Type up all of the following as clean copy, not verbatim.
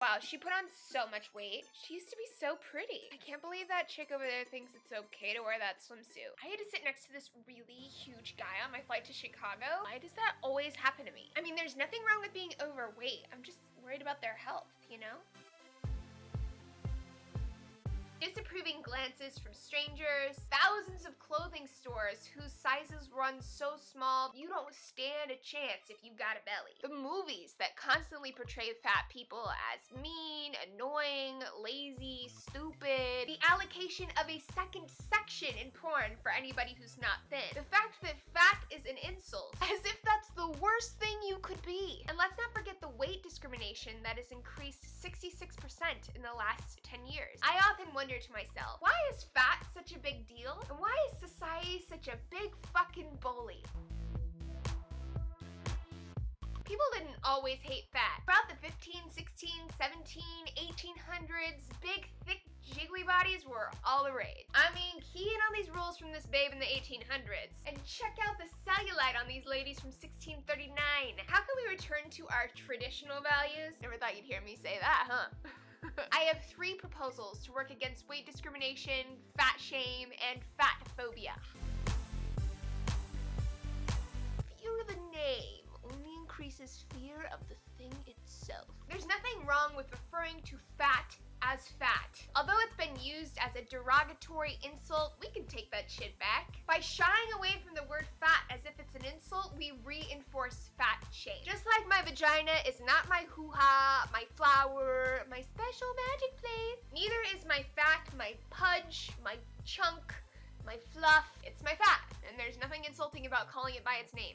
Wow, she put on so much weight. She used to be so pretty. I can't believe that chick over there thinks it's okay to wear that swimsuit. I had to sit next to this really huge guy on my flight to Chicago. Why does that always happen to me? I mean, there's nothing wrong with being overweight. I'm just worried about their health, you know? Disapproving glances from strangers, thousands of clothing stores whose sizes run so small you don't stand a chance if you've got a belly. The movies that constantly portray fat people as mean, annoying, lazy, stupid. The allocation of a second section in porn for anybody who's not thin. The fact that fat is an insult, as if that's the worst thing you could be. And let's not forget the weight discrimination that has increased 66% in the last 10 years. I often wonder to myself, why is fat such a big deal? And why is society such a big fucking bully? People didn't always hate fat. Throughout the 15, 16, 17, 1800s, big, thick, jiggly bodies were all the rage. I mean, key in on these rules from this babe in the 1800s. And check out the cellulite on these ladies from 1639. How can we return to our traditional values? Never thought you'd hear me say that, huh? I have 3 proposals to work against weight discrimination, fat shame, and fat phobia. Fear the name only increases fear of the thing itself. There's nothing wrong with referring to fat as fat. Although it's been used as a derogatory insult, we can take that shit back. By shying away from the word fat as if it's an insult, we reinforce fat shame. Just like my vagina is not my hoo-ha, my flower, my special magic place, neither is my fat, my pudge, my chunk, my fluff. It's my fat, and there's nothing insulting about calling it by its name.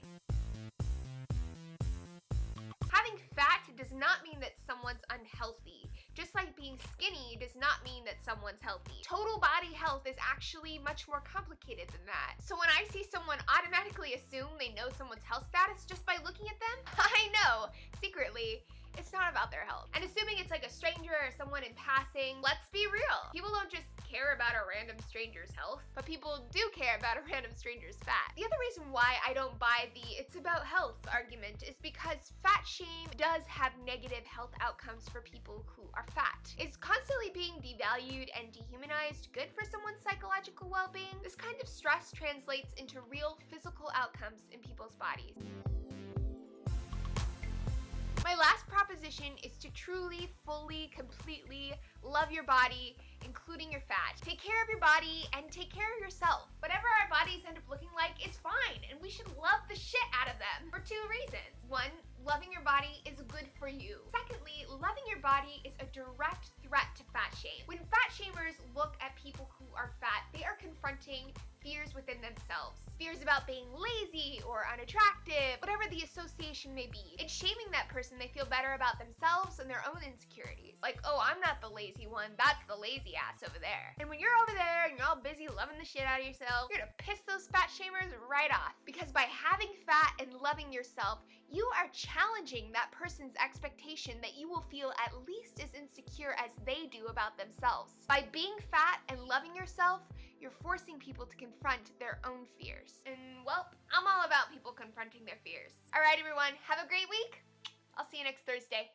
Having fat does not mean that someone's unhealthy. Just like being skinny does not mean that someone's healthy. Total body health is actually much more complicated than that. So when I see someone automatically assume they know someone's health status just by looking at them, I know, secretly, it's not about their health. And assuming it's like a stranger or someone in passing, let's be real. People don't just care about a random stranger's health, but people do care about a random stranger's fat. The other reason why I don't buy the it's about health argument is because fat shame does have negative health outcomes for people who are fat. Is constantly being devalued and dehumanized good for someone's psychological well-being? This kind of stress translates into real physical outcomes in people's bodies. My last proposition is to truly, fully, completely love your body, including your fat. Take care of your body and take care of yourself. Whatever our bodies end up looking like is fine, and we should love the shit out of them for 2 reasons. 1, loving your body is good for you. Secondly, loving your body is a direct threat to fat shame. When fat shamers look at people who are fat, they are confronting fears within themselves. Fears about being lazy or unattractive, whatever the association may be. In shaming that person, they feel better about themselves and their own insecurities. Like, oh, I'm not the lazy one, that's the lazy ass over there. And when you're over there and you're all busy loving the shit out of yourself, you're gonna piss those fat shamers right off. Because by having fat and loving yourself, you are challenging that person's expectation that you will feel at least as insecure as they do about themselves. By being fat and loving yourself, you're forcing people to confront their own fears. And well, I'm all about people confronting their fears. All right, everyone, have a great week. I'll see you next Thursday.